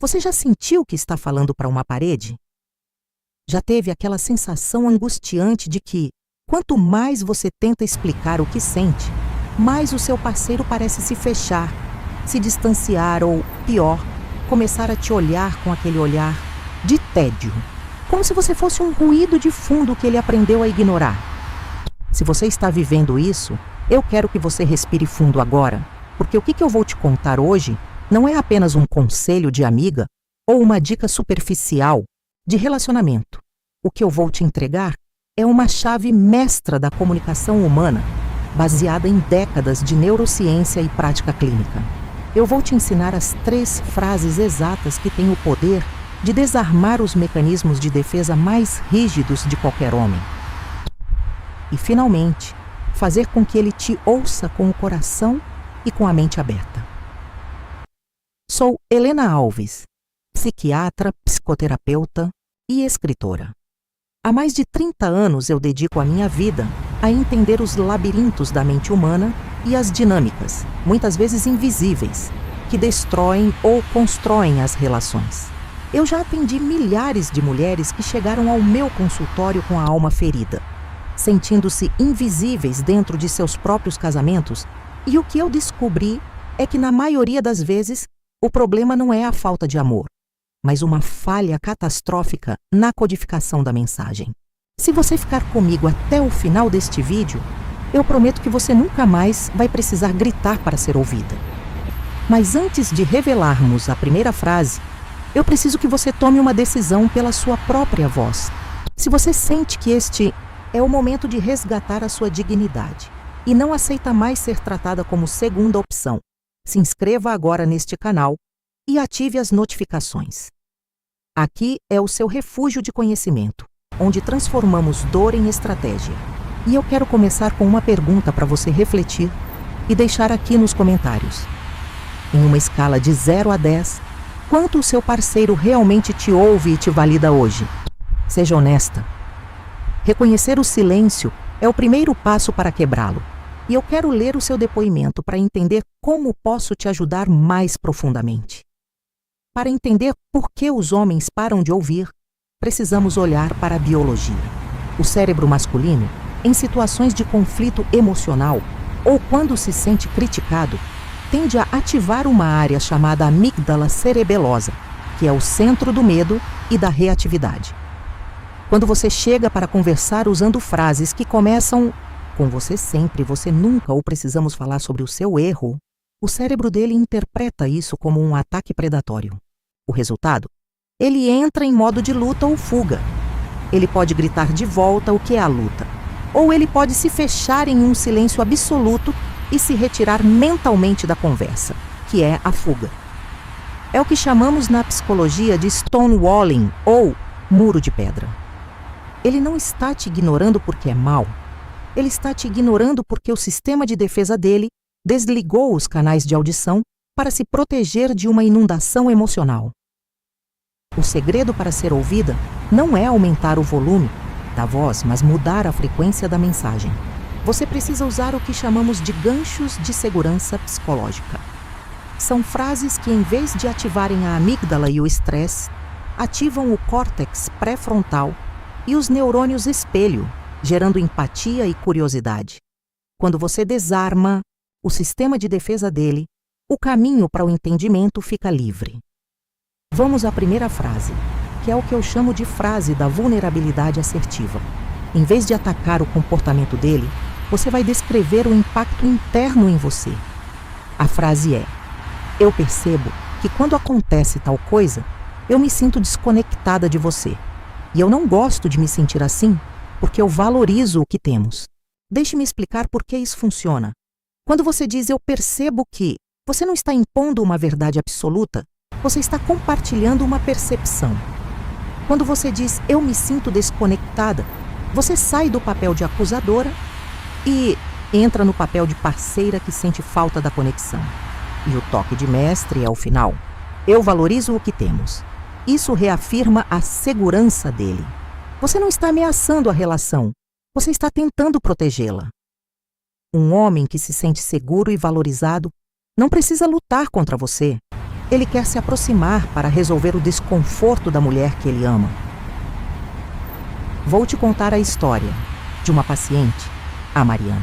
Você já sentiu que está falando para uma parede? Já teve aquela sensação angustiante de que, quanto mais você tenta explicar o que sente, mais o seu parceiro parece se fechar, se distanciar ou, pior, começar a te olhar com aquele olhar de tédio, como se você fosse um ruído de fundo que ele aprendeu a ignorar. Se você está vivendo isso, eu quero que você respire fundo agora, porque o que eu vou te contar hoje não é apenas um conselho de amiga ou uma dica superficial de relacionamento. O que eu vou te entregar é uma chave mestra da comunicação humana, baseada em décadas de neurociência e prática clínica. Eu vou te ensinar as 3 frases exatas que têm o poder de desarmar os mecanismos de defesa mais rígidos de qualquer homem. E, finalmente, fazer com que ele te ouça com o coração e com a mente aberta. Sou Helena Alves, psiquiatra, psicoterapeuta e escritora. Há mais de 30 anos eu dedico a minha vida a entender os labirintos da mente humana e as dinâmicas, muitas vezes invisíveis, que destroem ou constroem as relações. Eu já atendi milhares de mulheres que chegaram ao meu consultório com a alma ferida, sentindo-se invisíveis dentro de seus próprios casamentos, e o que eu descobri é que, na maioria das vezes, o problema não é a falta de amor, mas uma falha catastrófica na codificação da mensagem. Se você ficar comigo até o final deste vídeo, eu prometo que você nunca mais vai precisar gritar para ser ouvida. Mas antes de revelarmos a primeira frase, eu preciso que você tome uma decisão pela sua própria voz. Se você sente que este é o momento de resgatar a sua dignidade e não aceita mais ser tratada como segunda opção, se inscreva agora neste canal e ative as notificações. Aqui é o seu refúgio de conhecimento, onde transformamos dor em estratégia. E eu quero começar com uma pergunta para você refletir e deixar aqui nos comentários. Em uma escala de 0 a 10, quanto o seu parceiro realmente te ouve e te valida hoje? Seja honesta. Reconhecer o silêncio é o primeiro passo para quebrá-lo. E eu quero ler o seu depoimento para entender como posso te ajudar mais profundamente. Para entender por que os homens param de ouvir, precisamos olhar para a biologia. O cérebro masculino, em situações de conflito emocional ou quando se sente criticado, tende a ativar uma área chamada amígdala cerebelosa, que é o centro do medo e da reatividade. Quando você chega para conversar usando frases que começam "com você sempre, você nunca" ou "precisamos falar sobre o seu erro", o cérebro dele interpreta isso como um ataque predatório. O resultado? Ele entra em modo de luta ou fuga. Ele pode gritar de volta o que é a luta, ou ele pode se fechar em um silêncio absoluto e se retirar mentalmente da conversa, que é a fuga. É o que chamamos na psicologia de stonewalling, ou muro de pedra. Ele não está te ignorando porque é mau. Ele está te ignorando porque o sistema de defesa dele desligou os canais de audição para se proteger de uma inundação emocional. O segredo para ser ouvida não é aumentar o volume da voz, mas mudar a frequência da mensagem. Você precisa usar o que chamamos de ganchos de segurança psicológica. São frases que, em vez de ativarem a amígdala e o estresse, ativam o córtex pré-frontal e os neurônios espelho, gerando empatia e curiosidade. Quando você desarma o sistema de defesa dele, o caminho para o entendimento fica livre. Vamos à primeira frase, que é o que eu chamo de frase da vulnerabilidade assertiva. Em vez de atacar o comportamento dele, você vai descrever o impacto interno em você. A frase é: eu percebo que quando acontece tal coisa, eu me sinto desconectada de você. E eu não gosto de me sentir assim, porque eu valorizo o que temos. Deixe-me explicar por que isso funciona. Quando você diz "eu percebo que", você não está impondo uma verdade absoluta, você está compartilhando uma percepção. Quando você diz "eu me sinto desconectada", você sai do papel de acusadora e entra no papel de parceira que sente falta da conexão. E o toque de mestre é o final. Eu valorizo o que temos. Isso reafirma a segurança dele. Você não está ameaçando a relação, você está tentando protegê-la. Um homem que se sente seguro e valorizado não precisa lutar contra você. Ele quer se aproximar para resolver o desconforto da mulher que ele ama. Vou te contar a história de uma paciente, a Mariana.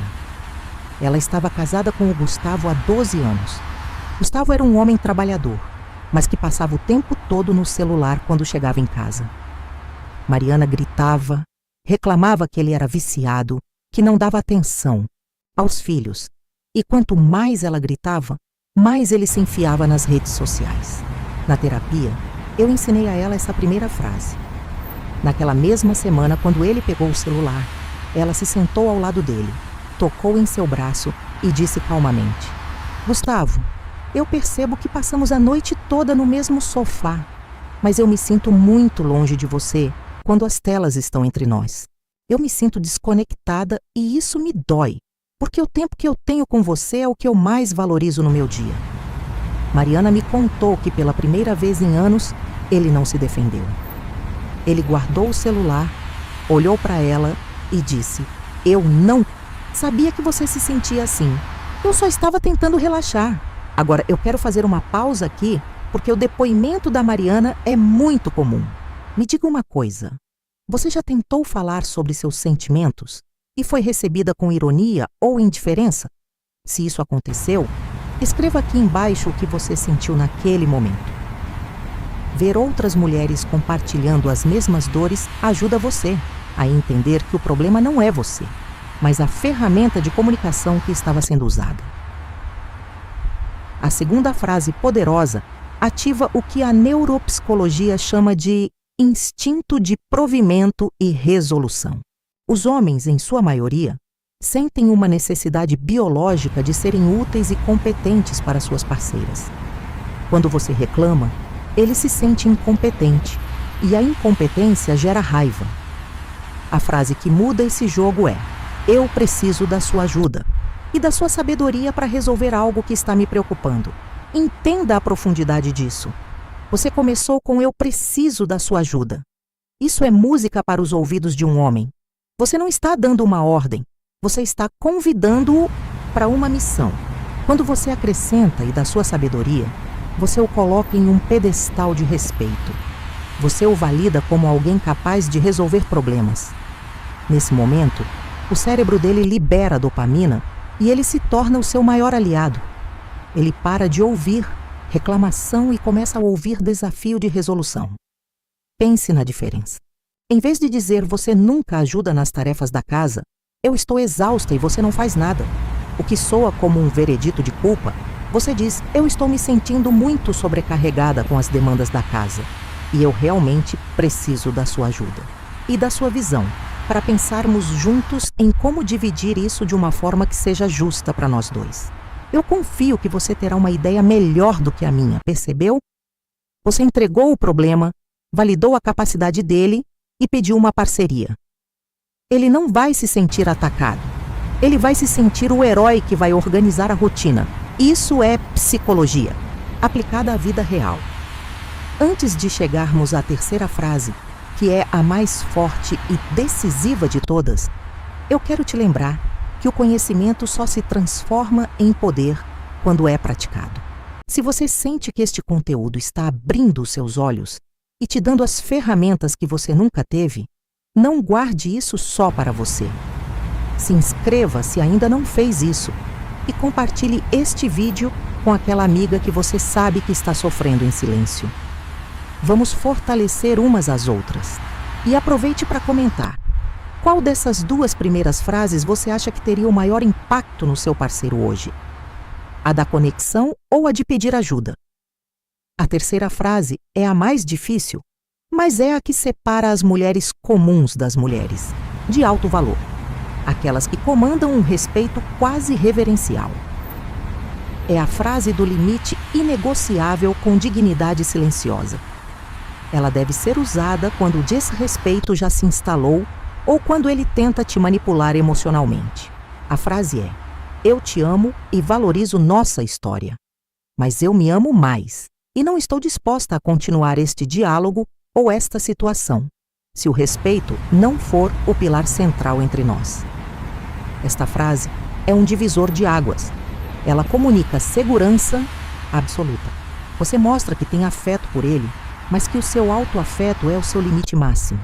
Ela estava casada com o Gustavo há 12 anos. Gustavo era um homem trabalhador, mas que passava o tempo todo no celular quando chegava em casa. Mariana gritava, reclamava que ele era viciado, que não dava atenção aos filhos. E quanto mais ela gritava, mais ele se enfiava nas redes sociais. Na terapia, eu ensinei a ela essa primeira frase. Naquela mesma semana, quando ele pegou o celular, ela se sentou ao lado dele, tocou em seu braço e disse calmamente: Gustavo, eu percebo que passamos a noite toda no mesmo sofá, mas eu me sinto muito longe de você quando as telas estão entre nós. Eu me sinto desconectada e isso me dói, porque o tempo que eu tenho com você é o que eu mais valorizo no meu dia. Mariana me contou que pela primeira vez em anos, ele não se defendeu. Ele guardou o celular, olhou para ela e disse: Eu não sabia que você se sentia assim. Eu só estava tentando relaxar. Agora, eu quero fazer uma pausa aqui, porque o depoimento da Mariana é muito comum. Me diga uma coisa. Você já tentou falar sobre seus sentimentos e foi recebida com ironia ou indiferença? Se isso aconteceu, escreva aqui embaixo o que você sentiu naquele momento. Ver outras mulheres compartilhando as mesmas dores ajuda você a entender que o problema não é você, mas a ferramenta de comunicação que estava sendo usada. A segunda frase poderosa ativa o que a neuropsicologia chama de instinto de provimento e resolução. Os homens, em sua maioria, sentem uma necessidade biológica de serem úteis e competentes para suas parceiras. Quando você reclama, ele se sente incompetente, e a incompetência gera raiva. A frase que muda esse jogo é: eu preciso da sua ajuda e da sua sabedoria para resolver algo que está me preocupando. Entenda a profundidade disso. Você começou com eu preciso da sua ajuda. Isso é música para os ouvidos de um homem. Você não está dando uma ordem, você está convidando-o para uma missão. Quando você acrescenta e dá sua sabedoria, você o coloca em um pedestal de respeito. Você o valida como alguém capaz de resolver problemas. Nesse momento, o cérebro dele libera a dopamina e ele se torna o seu maior aliado. Ele para de ouvir reclamação e começa a ouvir desafio de resolução. Pense na diferença. Em vez de dizer você nunca ajuda nas tarefas da casa, eu estou exausta e você não faz nada, o que soa como um veredito de culpa, você diz: eu estou me sentindo muito sobrecarregada com as demandas da casa e eu realmente preciso da sua ajuda e da sua visão para pensarmos juntos em como dividir isso de uma forma que seja justa para nós dois. Eu confio que você terá uma ideia melhor do que a minha, percebeu? Você entregou o problema, validou a capacidade dele e pediu uma parceria. Ele não vai se sentir atacado. Ele vai se sentir o herói que vai organizar a rotina. Isso é psicologia, aplicada à vida real. Antes de chegarmos à terceira frase, que é a mais forte e decisiva de todas, eu quero te lembrar que o conhecimento só se transforma em poder quando é praticado. Se você sente que este conteúdo está abrindo os seus olhos e te dando as ferramentas que você nunca teve, não guarde isso só para você. Se inscreva se ainda não fez isso e compartilhe este vídeo com aquela amiga que você sabe que está sofrendo em silêncio. Vamos fortalecer umas às outras. E aproveite para comentar. Qual dessas duas primeiras frases você acha que teria o maior impacto no seu parceiro hoje? A da conexão ou a de pedir ajuda? A terceira frase é a mais difícil, mas é a que separa as mulheres comuns das mulheres, de alto valor. Aquelas que comandam um respeito quase reverencial. É a frase do limite inegociável com dignidade silenciosa. Ela deve ser usada quando o desrespeito já se instalou ou quando ele tenta te manipular emocionalmente. A frase é: eu te amo e valorizo nossa história, mas eu me amo mais e não estou disposta a continuar este diálogo ou esta situação, se o respeito não for o pilar central entre nós. Esta frase é um divisor de águas. Ela comunica segurança absoluta. Você mostra que tem afeto por ele, mas que o seu autoafeto é o seu limite máximo.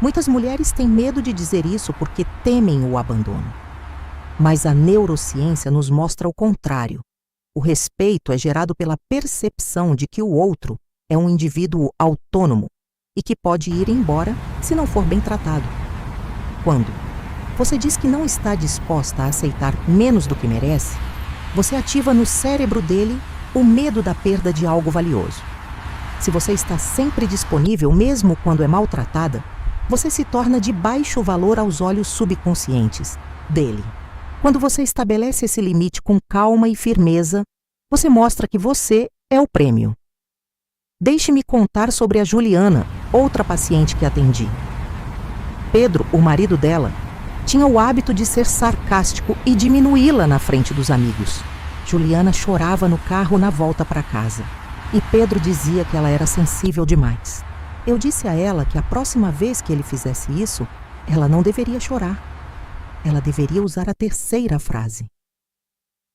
Muitas mulheres têm medo de dizer isso porque temem o abandono. Mas a neurociência nos mostra o contrário. O respeito é gerado pela percepção de que o outro é um indivíduo autônomo e que pode ir embora se não for bem tratado. Quando você diz que não está disposta a aceitar menos do que merece, você ativa no cérebro dele o medo da perda de algo valioso. Se você está sempre disponível, mesmo quando é maltratada, você se torna de baixo valor aos olhos subconscientes dele. Quando você estabelece esse limite com calma e firmeza, você mostra que você é o prêmio. Deixe-me contar sobre a Juliana, outra paciente que atendi. Pedro, o marido dela, tinha o hábito de ser sarcástico e diminuí-la na frente dos amigos. Juliana chorava no carro na volta para casa. E Pedro dizia que ela era sensível demais. Eu disse a ela que a próxima vez que ele fizesse isso, ela não deveria chorar. Ela deveria usar a terceira frase.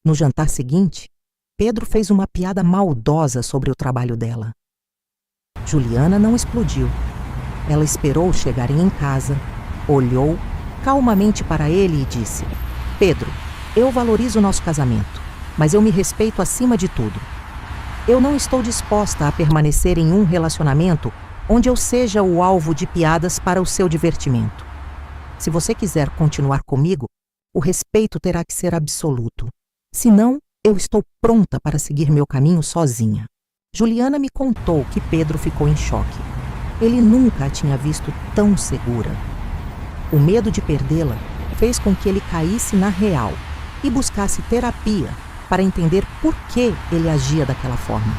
No jantar seguinte, Pedro fez uma piada maldosa sobre o trabalho dela. Juliana não explodiu. Ela esperou chegarem em casa, olhou calmamente para ele e disse: Pedro, eu valorizo o nosso casamento, mas eu me respeito acima de tudo. Eu não estou disposta a permanecer em um relacionamento onde eu seja o alvo de piadas para o seu divertimento. Se você quiser continuar comigo, o respeito terá que ser absoluto. Senão, eu estou pronta para seguir meu caminho sozinha. Juliana me contou que Pedro ficou em choque. Ele nunca a tinha visto tão segura. O medo de perdê-la fez com que ele caísse na real e buscasse terapia para entender por que ele agia daquela forma.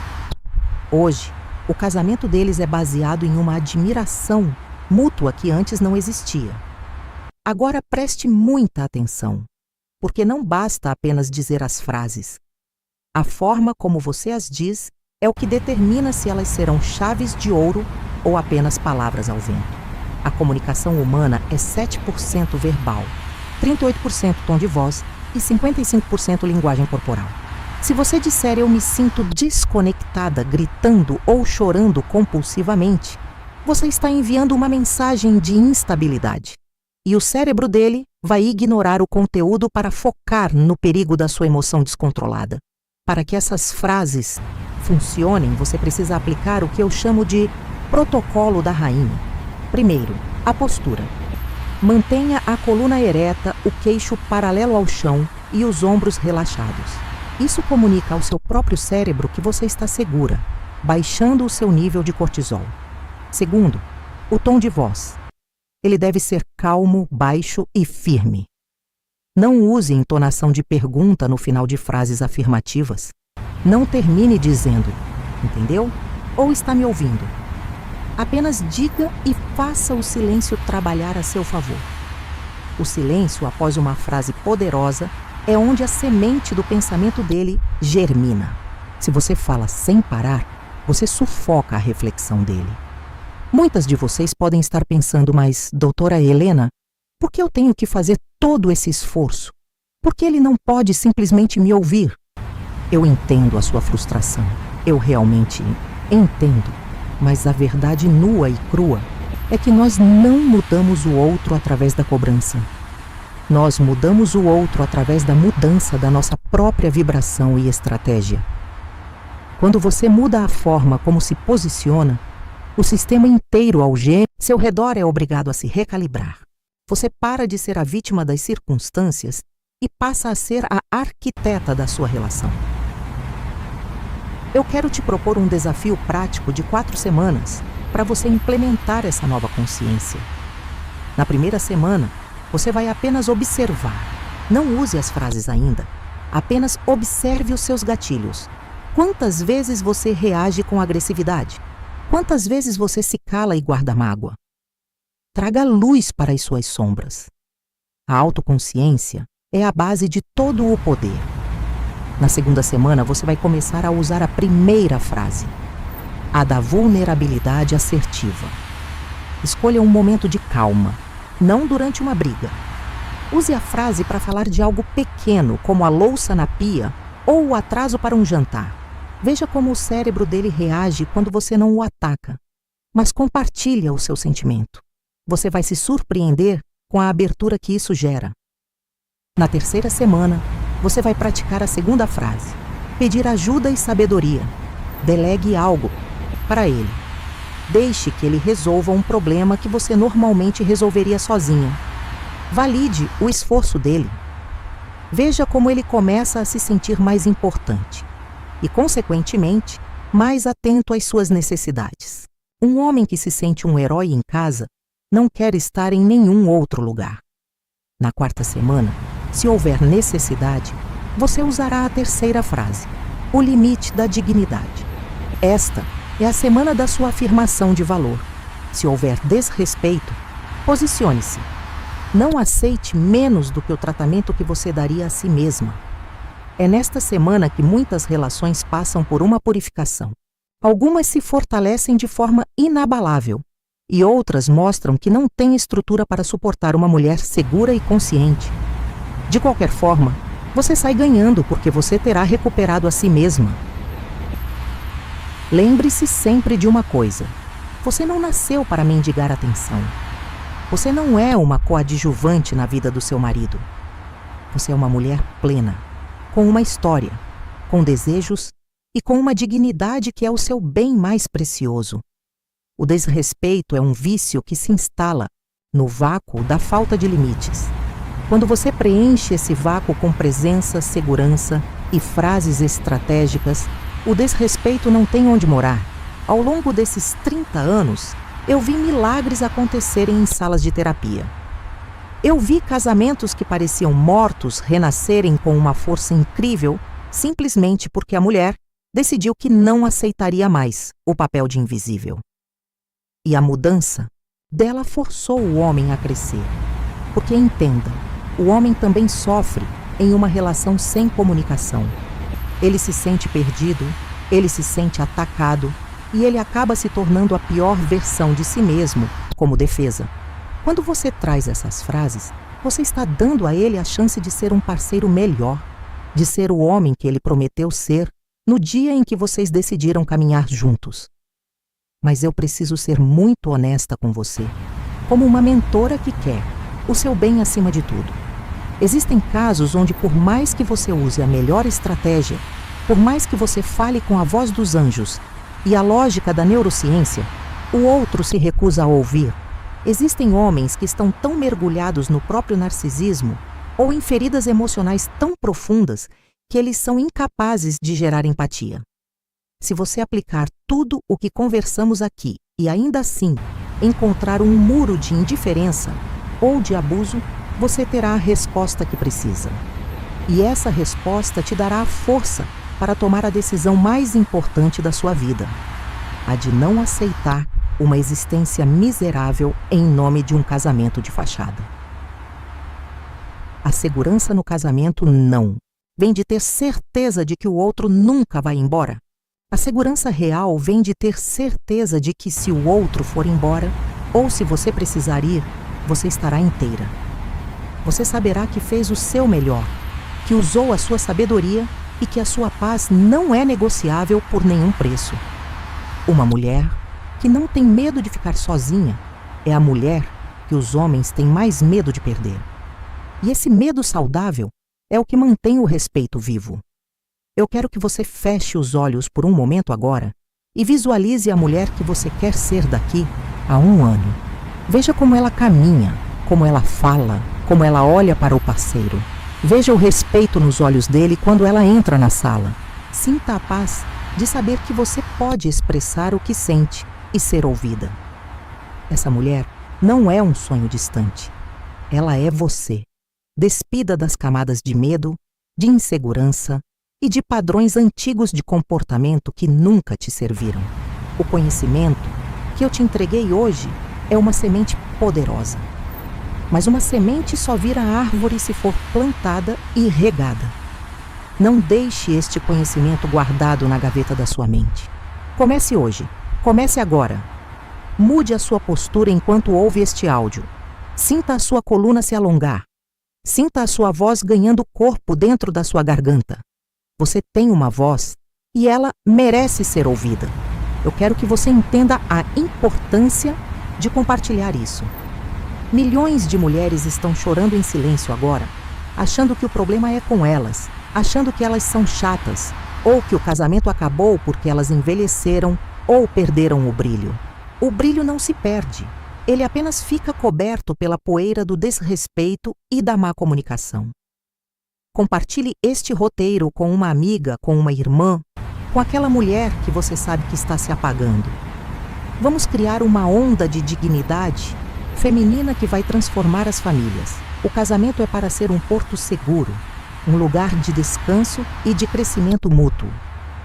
Hoje, o casamento deles é baseado em uma admiração mútua que antes não existia. Agora preste muita atenção, porque não basta apenas dizer as frases. A forma como você as diz é o que determina se elas serão chaves de ouro ou apenas palavras ao vento. A comunicação humana é 7% verbal, 38% tom de voz e 55% linguagem corporal. Se você disser eu me sinto desconectada, gritando ou chorando compulsivamente, você está enviando uma mensagem de instabilidade. E o cérebro dele vai ignorar o conteúdo para focar no perigo da sua emoção descontrolada. Para que essas frases funcionem, você precisa aplicar o que eu chamo de protocolo da rainha. Primeiro, a postura. Mantenha a coluna ereta, o queixo paralelo ao chão e os ombros relaxados. Isso comunica ao seu próprio cérebro que você está segura, baixando o seu nível de cortisol. Segundo, o tom de voz. Ele deve ser calmo, baixo e firme. Não use entonação de pergunta no final de frases afirmativas. Não termine dizendo, entendeu? Ou está me ouvindo. Apenas diga e faça o silêncio trabalhar a seu favor. O silêncio após uma frase poderosa é onde a semente do pensamento dele germina. Se você fala sem parar, você sufoca a reflexão dele. Muitas de vocês podem estar pensando, mas, doutora Helena, por que eu tenho que fazer todo esse esforço? Por que ele não pode simplesmente me ouvir? Eu entendo a sua frustração. Eu realmente entendo. Mas a verdade nua e crua é que nós não mudamos o outro através da cobrança. Nós mudamos o outro através da mudança da nossa própria vibração e estratégia. Quando você muda a forma como se posiciona, o sistema inteiro ao seu redor é obrigado a se recalibrar. Você para de ser a vítima das circunstâncias e passa a ser a arquiteta da sua relação. Eu quero te propor um desafio prático de 4 semanas para você implementar essa nova consciência. Na primeira semana, você vai apenas observar. Não use as frases ainda. Apenas observe os seus gatilhos. Quantas vezes você reage com agressividade? Quantas vezes você se cala e guarda mágoa? Traga luz para as suas sombras. A autoconsciência é a base de todo o poder. Na segunda semana, você vai começar a usar a primeira frase, a da vulnerabilidade assertiva. Escolha um momento de calma, não durante uma briga. Use a frase para falar de algo pequeno, como a louça na pia ou o atraso para um jantar. Veja como o cérebro dele reage quando você não o ataca, mas compartilha o seu sentimento. Você vai se surpreender com a abertura que isso gera. Na terceira semana, você vai praticar a segunda frase. Pedir ajuda e sabedoria. Delegue algo para ele. Deixe que ele resolva um problema que você normalmente resolveria sozinha. Valide o esforço dele. Veja como ele começa a se sentir mais importante e, consequentemente, mais atento às suas necessidades. Um homem que se sente um herói em casa não quer estar em nenhum outro lugar. Na quarta semana, se houver necessidade, você usará a terceira frase, o limite da dignidade. Esta é a semana da sua afirmação de valor. Se houver desrespeito, posicione-se. Não aceite menos do que o tratamento que você daria a si mesma. É nesta semana que muitas relações passam por uma purificação. Algumas se fortalecem de forma inabalável e outras mostram que não têm estrutura para suportar uma mulher segura e consciente. De qualquer forma, você sai ganhando porque você terá recuperado a si mesma. Lembre-se sempre de uma coisa: você não nasceu para mendigar atenção. Você não é uma coadjuvante na vida do seu marido. Você é uma mulher plena, com uma história, com desejos e com uma dignidade que é o seu bem mais precioso. O desrespeito é um vício que se instala no vácuo da falta de limites. Quando você preenche esse vácuo com presença, segurança e frases estratégicas, o desrespeito não tem onde morar. Ao longo desses 30 anos, eu vi milagres acontecerem em salas de terapia. Eu vi casamentos que pareciam mortos renascerem com uma força incrível, simplesmente porque a mulher decidiu que não aceitaria mais o papel de invisível. E a mudança dela forçou o homem a crescer. Porque entenda, o homem também sofre em uma relação sem comunicação. Ele se sente perdido, ele se sente atacado e ele acaba se tornando a pior versão de si mesmo como defesa. Quando você traz essas frases, você está dando a ele a chance de ser um parceiro melhor, de ser o homem que ele prometeu ser no dia em que vocês decidiram caminhar juntos. Mas eu preciso ser muito honesta com você, como uma mentora que quer o seu bem acima de tudo. Existem casos onde, por mais que você use a melhor estratégia, por mais que você fale com a voz dos anjos e a lógica da neurociência, o outro se recusa a ouvir. Existem homens que estão tão mergulhados no próprio narcisismo ou em feridas emocionais tão profundas que eles são incapazes de gerar empatia. Se você aplicar tudo o que conversamos aqui e ainda assim encontrar um muro de indiferença ou de abuso, você terá a resposta que precisa. E essa resposta te dará a força para tomar a decisão mais importante da sua vida, a de não aceitar uma existência miserável em nome de um casamento de fachada. A segurança no casamento não vem de ter certeza de que o outro nunca vai embora. A segurança real vem de ter certeza de que se o outro for embora, ou se você precisar ir, você estará inteira. Você saberá que fez o seu melhor, que usou a sua sabedoria e que a sua paz não é negociável por nenhum preço. Uma mulher que não tem medo de ficar sozinha é a mulher que os homens têm mais medo de perder. E esse medo saudável é o que mantém o respeito vivo. Eu quero que você feche os olhos por um momento agora e visualize a mulher que você quer ser daqui a 1 ano. Veja como ela caminha, como ela fala, como ela olha para o parceiro. Veja o respeito nos olhos dele quando ela entra na sala. Sinta a paz de saber que você pode expressar o que sente e ser ouvida. Essa mulher não é um sonho distante. Ela é você, despida das camadas de medo, de insegurança e de padrões antigos de comportamento que nunca te serviram. O conhecimento que eu te entreguei hoje é uma semente poderosa. Mas uma semente só vira árvore se for plantada e regada. Não deixe este conhecimento guardado na gaveta da sua mente. Comece hoje. Comece agora. Mude a sua postura enquanto ouve este áudio. Sinta a sua coluna se alongar. Sinta a sua voz ganhando corpo dentro da sua garganta. Você tem uma voz e ela merece ser ouvida. Eu quero que você entenda a importância de compartilhar isso. Milhões de mulheres estão chorando em silêncio agora, achando que o problema é com elas, achando que elas são chatas, ou que o casamento acabou porque elas envelheceram ou perderam o brilho. O brilho não se perde, ele apenas fica coberto pela poeira do desrespeito e da má comunicação. Compartilhe este roteiro com uma amiga, com uma irmã, com aquela mulher que você sabe que está se apagando. Vamos criar uma onda de dignidade feminina que vai transformar as famílias. O casamento é para ser um porto seguro, um lugar de descanso e de crescimento mútuo.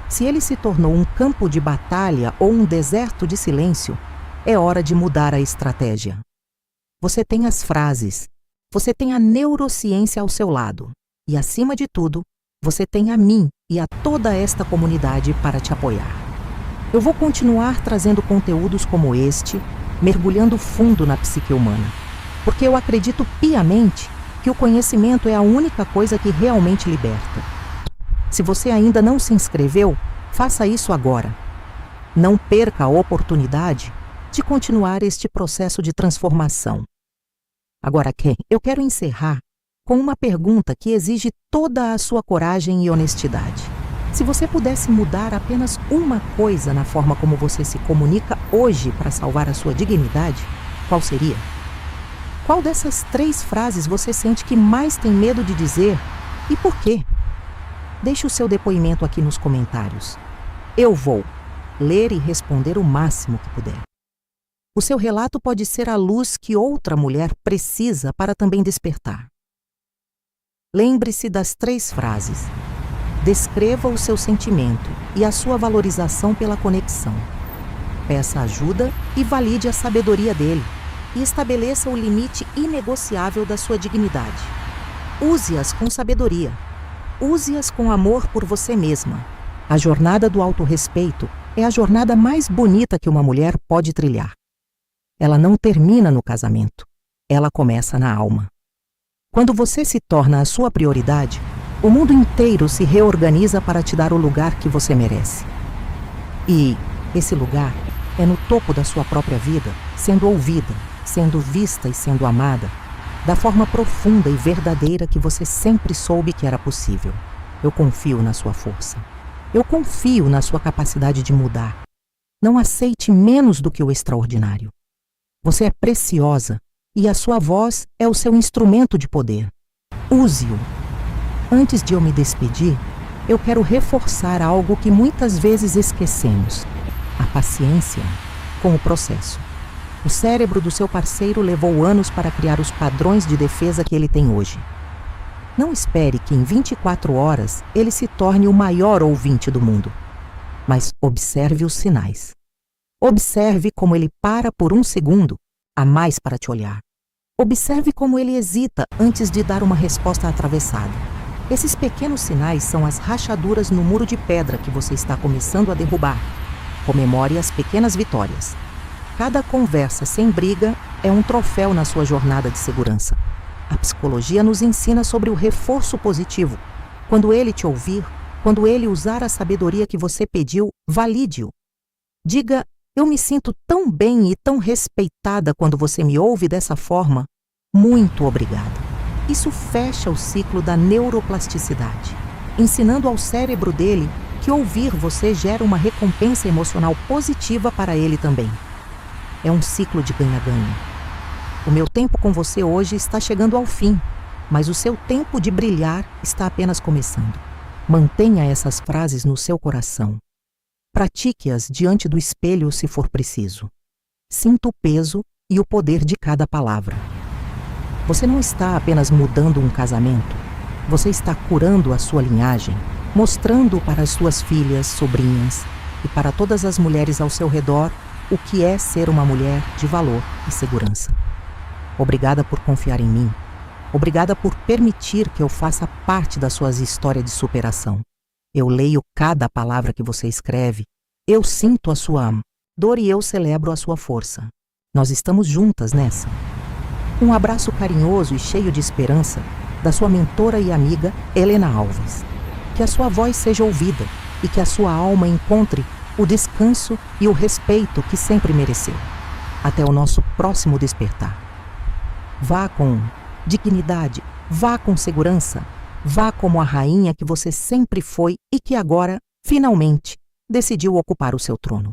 Se ele se tornou um campo de batalha ou um deserto de silêncio, é hora de mudar a estratégia. Você tem as frases, você tem a neurociência ao seu lado e, acima de tudo, você tem a mim e a toda esta comunidade para te apoiar. Eu vou continuar trazendo conteúdos como este, mergulhando fundo na psique humana, porque eu acredito piamente que o conhecimento é a única coisa que realmente liberta. Se você ainda não se inscreveu, faça isso agora. Não perca a oportunidade de continuar este processo de transformação. Agora, Ken, eu quero encerrar com uma pergunta que exige toda a sua coragem e honestidade. Se você pudesse mudar apenas uma coisa na forma como você se comunica hoje para salvar a sua dignidade, qual seria? Qual dessas 3 frases você sente que mais tem medo de dizer e por quê? Deixe o seu depoimento aqui nos comentários. Eu vou ler e responder o máximo que puder. O seu relato pode ser a luz que outra mulher precisa para também despertar. Lembre-se das 3 frases. Descreva o seu sentimento e a sua valorização pela conexão. Peça ajuda e valide a sabedoria dele. E estabeleça o limite inegociável da sua dignidade. Use-as com sabedoria. Use-as com amor por você mesma. A jornada do autorrespeito é a jornada mais bonita que uma mulher pode trilhar. Ela não termina no casamento. Ela começa na alma. Quando você se torna a sua prioridade, o mundo inteiro se reorganiza para te dar o lugar que você merece. E esse lugar é no topo da sua própria vida, sendo ouvida, sendo vista e sendo amada, da forma profunda e verdadeira que você sempre soube que era possível. Eu confio na sua força. Eu confio na sua capacidade de mudar. Não aceite menos do que o extraordinário. Você é preciosa e a sua voz é o seu instrumento de poder. Use-o. Antes de eu me despedir, eu quero reforçar algo que muitas vezes esquecemos: a paciência com o processo. O cérebro do seu parceiro levou anos para criar os padrões de defesa que ele tem hoje. Não espere que em 24 horas ele se torne o maior ouvinte do mundo. Mas observe os sinais. Observe como ele para por um segundo a mais para te olhar. Observe como ele hesita antes de dar uma resposta atravessada. Esses pequenos sinais são as rachaduras no muro de pedra que você está começando a derrubar. Comemore as pequenas vitórias. Cada conversa sem briga é um troféu na sua jornada de segurança. A psicologia nos ensina sobre o reforço positivo. Quando ele te ouvir, quando ele usar a sabedoria que você pediu, valide-o. Diga: eu me sinto tão bem e tão respeitada quando você me ouve dessa forma. Muito obrigada. Isso fecha o ciclo da neuroplasticidade, ensinando ao cérebro dele que ouvir você gera uma recompensa emocional positiva para ele também. É um ciclo de ganha-ganha. O meu tempo com você hoje está chegando ao fim, mas o seu tempo de brilhar está apenas começando. Mantenha essas frases no seu coração. Pratique-as diante do espelho se for preciso. Sinta o peso e o poder de cada palavra. Você não está apenas mudando um casamento, você está curando a sua linhagem, mostrando para as suas filhas, sobrinhas e para todas as mulheres ao seu redor o que é ser uma mulher de valor e segurança. Obrigada por confiar em mim. Obrigada por permitir que eu faça parte das suas histórias de superação. Eu leio cada palavra que você escreve, eu sinto a sua dor e eu celebro a sua força. Nós estamos juntas nessa. Um abraço carinhoso e cheio de esperança da sua mentora e amiga Helena Alves. Que a sua voz seja ouvida e que a sua alma encontre o descanso e o respeito que sempre mereceu. Até o nosso próximo despertar. Vá com dignidade, vá com segurança, vá como a rainha que você sempre foi e que agora, finalmente, decidiu ocupar o seu trono.